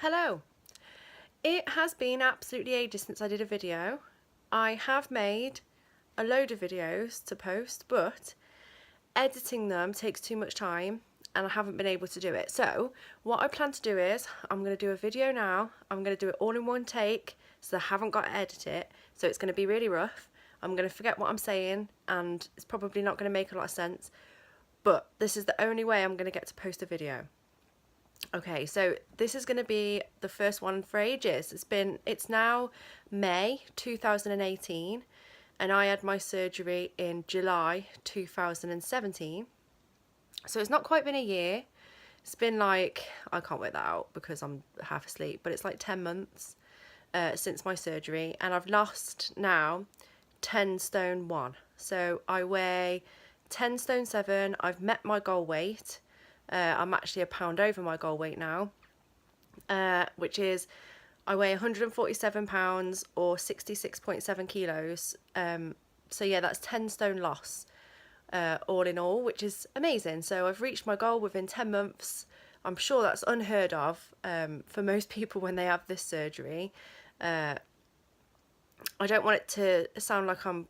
Hello. It has been absolutely ages since I did a video. I have made a load of videos to post, but editing them takes too much time and I haven't been able to do it. So what I plan to do is I'm going to do a video now. I'm going to do it all in one take so I haven't got to edit it. So it's going to be really rough. I'm going to forget what I'm saying and it's probably not going to make a lot of sense. But this is the only way I'm going to get to post a video. Okay, so this is going to be the first one for ages. It's now May 2018 and I had my surgery in July 2017. So it's not quite been a year. It's been like, I can't work that out because I'm half asleep, but it's like 10 months since my surgery, and I've lost now 10 stone 1. So I weigh 10 stone 7. I've met my goal weight. I'm actually a pound over my goal weight now, which is I weigh 147 pounds or 66.7 kilos. So yeah, that's 10 stone loss all in all, which is amazing. So I've reached my goal within 10 months. I'm sure that's unheard of for most people when they have this surgery. I don't want it to sound like I'm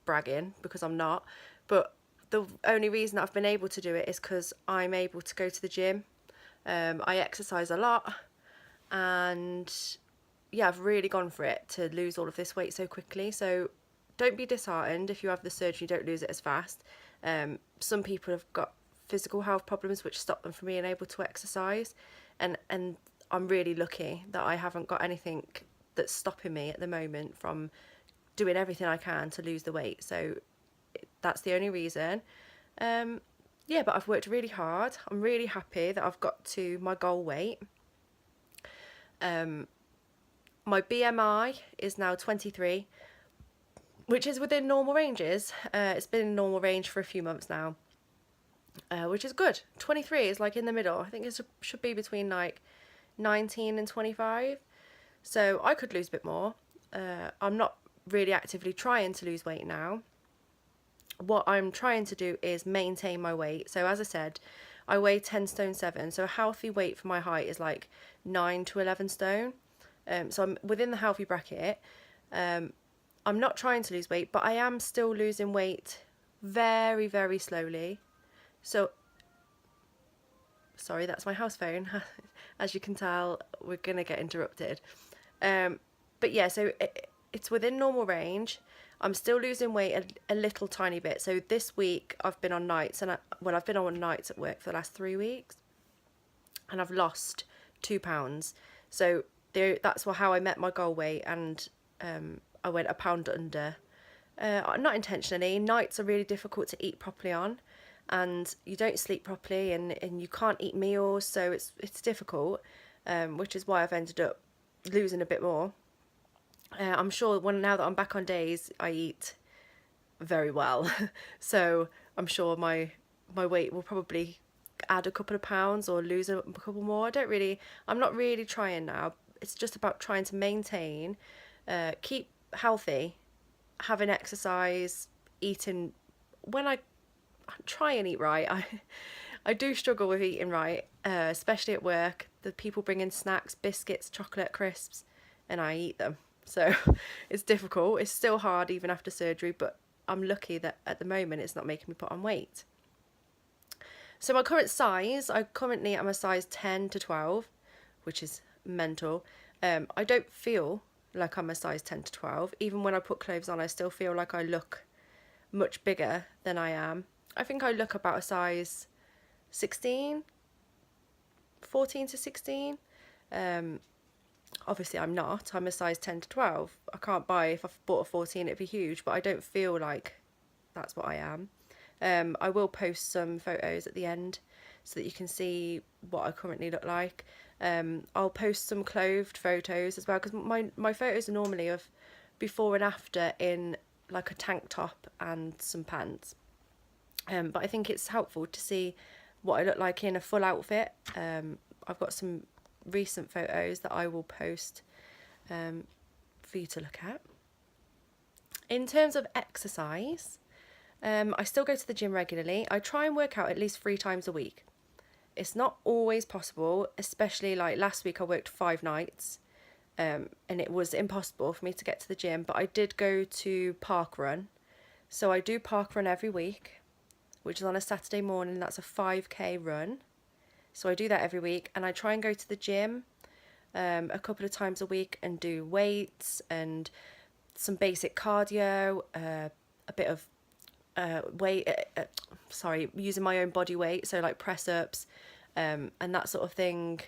bragging because I'm not, but the only reason I've been able to do it is because I'm able to go to the gym. I exercise a lot and yeah, I've really gone for it to lose all of this weight so quickly. So don't be disheartened if you have the surgery, don't lose it as fast. Some people have got physical health problems which stop them from being able to exercise, and I'm really lucky that I haven't got anything that's stopping me at the moment from doing everything I can to lose the weight. So that's the only reason. Yeah, but I've worked really hard. I'm really happy that I've got to my goal weight. My BMI is now 23, which is within normal ranges. It's been in normal range for a few months now, which is good. 23 is like in the middle. I think it should be between like 19 and 25. So I could lose a bit more. I'm not really actively trying to lose weight now. What I'm trying to do is maintain my weight. So as I said, I weigh 10 stone 7. So a healthy weight for my height is like 9 to 11 stone. So I'm within the healthy bracket. I'm not trying to lose weight, but I am still losing weight very, very slowly. So, sorry, that's my house phone. As you can tell, we're going to get interrupted. But yeah, so it's within normal range. I'm still losing weight a little tiny bit. So this week I've been on nights, and I've been on nights at work for the last 3 weeks, and I've lost 2 pounds. So that's how I met my goal weight, and I went a pound under. Not intentionally. Nights are really difficult to eat properly on, and you don't sleep properly, and you can't eat meals, so it's difficult, which is why I've ended up losing a bit more. I'm sure now that I'm back on days, I eat very well. So I'm sure my weight will probably add a couple of pounds or lose a couple more. I'm not really trying now. It's just about trying to maintain, keep healthy, having exercise, eating. When I try and eat right, I do struggle with eating right, especially at work. The people bring in snacks, biscuits, chocolate, crisps, and I eat them. So it's difficult. It's still hard even after surgery, but I'm lucky that at the moment it's not making me put on weight. So my current size, I currently am a size 10 to 12, which is mental. I don't feel like I'm a size 10 to 12. Even when I put clothes on, I still feel like I look much bigger than I am. I think I look about a size 16, 14 to 16. Obviously I'm not. I'm a size 10 to 12. I can't buy, if I bought a 14 it'd be huge, but I don't feel like that's what I am. I will post some photos at the end so that you can see what I currently look like. I'll post some clothed photos as well, because my photos are normally of before and after in like a tank top and some pants. But I think it's helpful to see what I look like in a full outfit. I've got some recent photos that I will post for you to look at. In terms of exercise, I still go to the gym regularly. I try and work out at least 3 times a week. it's not always possible, especially like last week I worked 5 nights, and it was impossible for me to get to the gym, but I did go to park run. So I do park run every week, which is on a Saturday morning. That's a 5k run. So I do that every week, and I try and go to the gym a couple of times a week and do weights and some basic cardio, a bit of using my own body weight, so like press ups, and that sort of thing.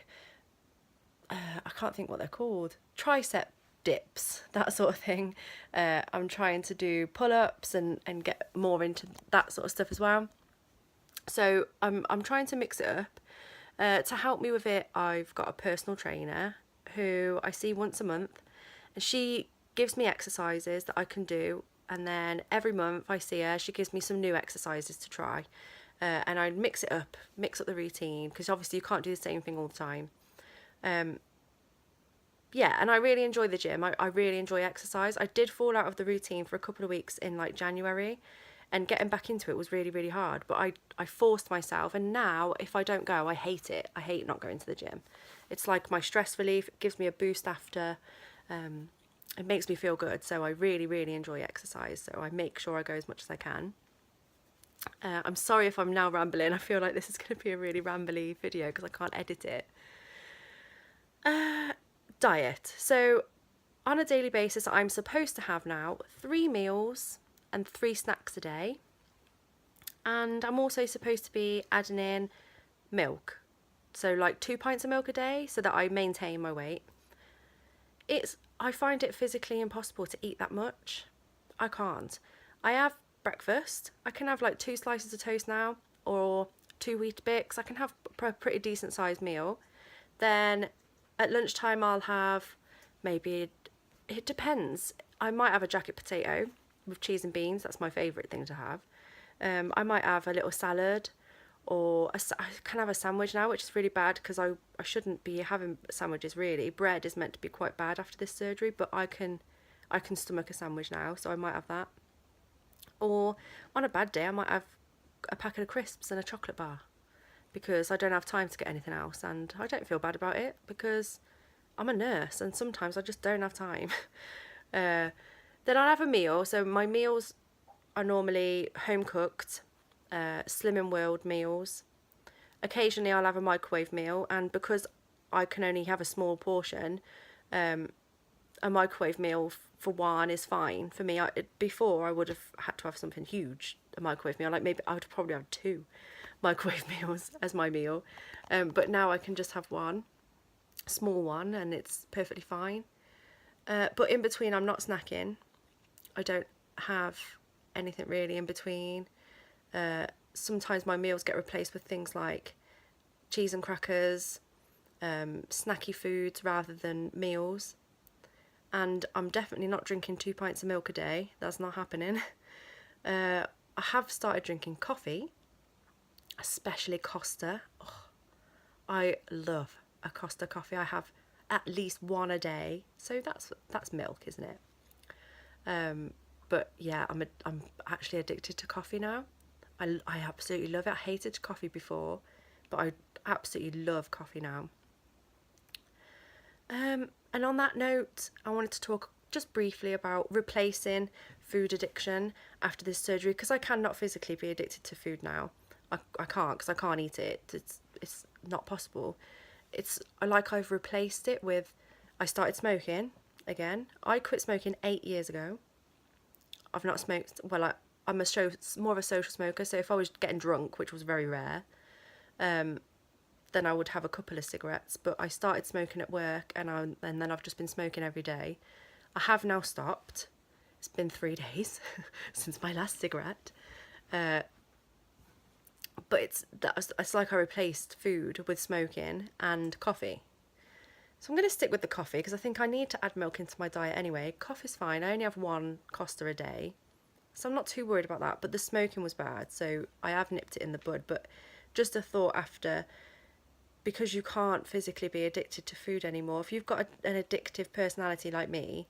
I can't think what they're called. Tricep dips, that sort of thing. I'm trying to do pull-ups and get more into that sort of stuff as well. So I'm trying to mix it up. To help me with it, I've got a personal trainer who I see once a month, and she gives me exercises that I can do, and then every month I see her, she gives me some new exercises to try, and I mix up the routine, because obviously you can't do the same thing all the time. Yeah, and I really enjoy the gym. I really enjoy exercise. I did fall out of the routine for a couple of weeks in like January, and getting back into it was really, really hard, but I forced myself, and now if I don't go, I hate it. I hate not going to the gym. It's like my stress relief. It gives me a boost after. It makes me feel good, so I really, really enjoy exercise, so I make sure I go as much as I can. I'm sorry if I'm now rambling. I feel like this is going to be a really rambly video because I can't edit it. Diet. So on a daily basis, I'm supposed to have now 3 meals and 3 snacks a day, and I'm also supposed to be adding in milk, so like 2 pints of milk a day, so that I maintain my weight. I find it physically impossible to eat that much. I can't. I have breakfast. I can have like 2 slices of toast now, or 2 Weetabix. I can have a pretty decent sized meal. Then at lunchtime I'll have maybe, it depends, I might have a jacket potato with cheese and beans. That's my favourite thing to have. I might have a little salad, or I can have a sandwich now, which is really bad because I shouldn't be having sandwiches really. Bread is meant to be quite bad after this surgery, but I can stomach a sandwich now, so I might have that. Or on a bad day I might have a packet of crisps and a chocolate bar, because I don't have time to get anything else, and I don't feel bad about it because I'm a nurse and sometimes I just don't have time. Then I'll have a meal. So my meals are normally home cooked, Slim and World meals. Occasionally I'll have a microwave meal, and because I can only have a small portion, a microwave meal for one is fine for me. Before I would have had to have something huge, a microwave meal, like maybe I would probably have 2 microwave meals as my meal, but now I can just have one small one and it's perfectly fine. But in between I'm not snacking. I don't have anything really in between. Sometimes my meals get replaced with things like cheese and crackers, snacky foods rather than meals. And I'm definitely not drinking 2 pints of milk a day. That's not happening. I have started drinking coffee, especially Costa. Oh, I love a Costa coffee. I have at least one a day. So that's milk, isn't it? But yeah, I'm actually addicted to coffee now. I absolutely love it. I hated coffee before, but I absolutely love coffee now. And on that note, I wanted to talk just briefly about replacing food addiction after this surgery, because I cannot physically be addicted to food now. I can't, because I can't eat it. It's not possible. It's like I've replaced it with, I started smoking again. I quit smoking 8 years ago. I've not smoked, well, I'm more of a social smoker, so if I was getting drunk, which was very rare, then I would have a couple of cigarettes. But I started smoking at work, and then I've just been smoking every day. I have now stopped. It's been 3 days since my last cigarette. But it's like I replaced food with smoking and coffee. So I'm going to stick with the coffee because I think I need to add milk into my diet anyway. Coffee's fine. I only have 1 Costa a day, so I'm not too worried about that. But the smoking was bad, so I have nipped it in the bud. But just a thought after, because you can't physically be addicted to food anymore. If you've got an addictive personality like me,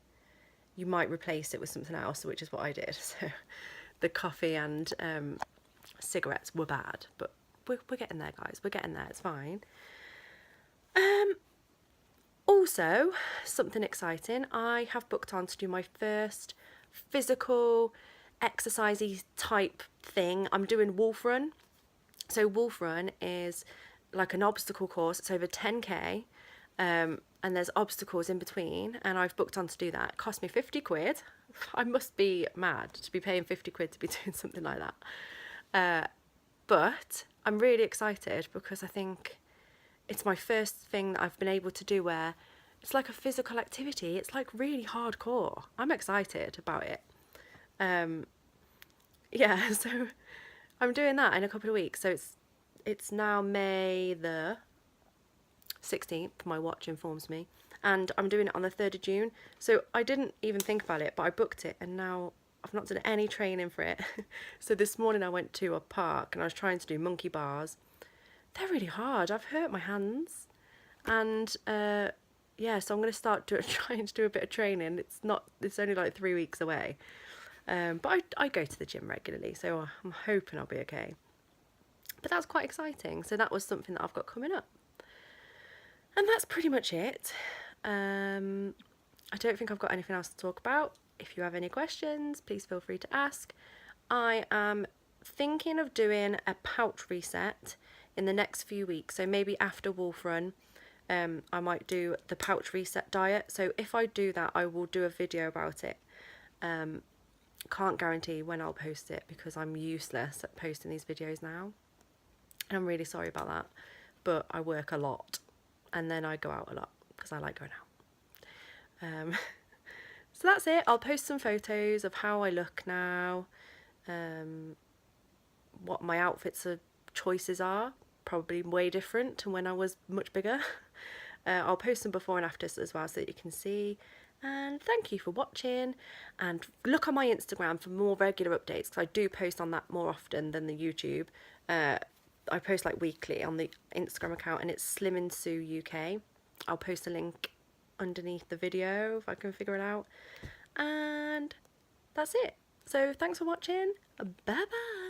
you might replace it with something else, which is what I did. So the coffee and cigarettes were bad, but we're getting there, guys. We're getting there. It's fine. Also, something exciting. I have booked on to do my first physical exercisey type thing. I'm doing Wolf Run. So Wolf Run is like an obstacle course. It's over 10k, and there's obstacles in between, and I've booked on to do that. It cost me 50 quid. I must be mad to be paying 50 quid to be doing something like that. But I'm really excited because I think it's my first thing that I've been able to do where it's like a physical activity. It's like really hardcore. I'm excited about it. Yeah, so I'm doing that in a couple of weeks. So it's now May the 16th, my watch informs me, and I'm doing it on the 3rd of June. So I didn't even think about it, but I booked it, and now I've not done any training for it. So this morning I went to a park and I was trying to do monkey bars. They're really hard. I've hurt my hands, and yeah, so I'm going to start trying to do a bit of training. It's only like 3 weeks away, but I go to the gym regularly, so I'm hoping I'll be okay. But that's quite exciting. So that was something that I've got coming up, and that's pretty much it. I don't think I've got anything else to talk about. If you have any questions, please feel free to ask. I am thinking of doing a pouch reset in the next few weeks, so maybe after Wolf Run. I might do the pouch reset diet. So if I do that, I will do a video about it. Can't guarantee when I'll post it because I'm useless at posting these videos now, and I'm really sorry about that, but I work a lot and then I go out a lot because I like going out. So that's it. I'll post some photos of how I look now, what my outfits choices are, probably way different to when I was much bigger. I'll post some before and afters as well so that you can see. And thank you for watching, and look on my Instagram for more regular updates because I do post on that more often than the YouTube. I post like weekly on the Instagram account, and it's Slim and Sue UK. I'll post a link underneath the video if I can figure it out. And that's it. So thanks for watching. Bye bye.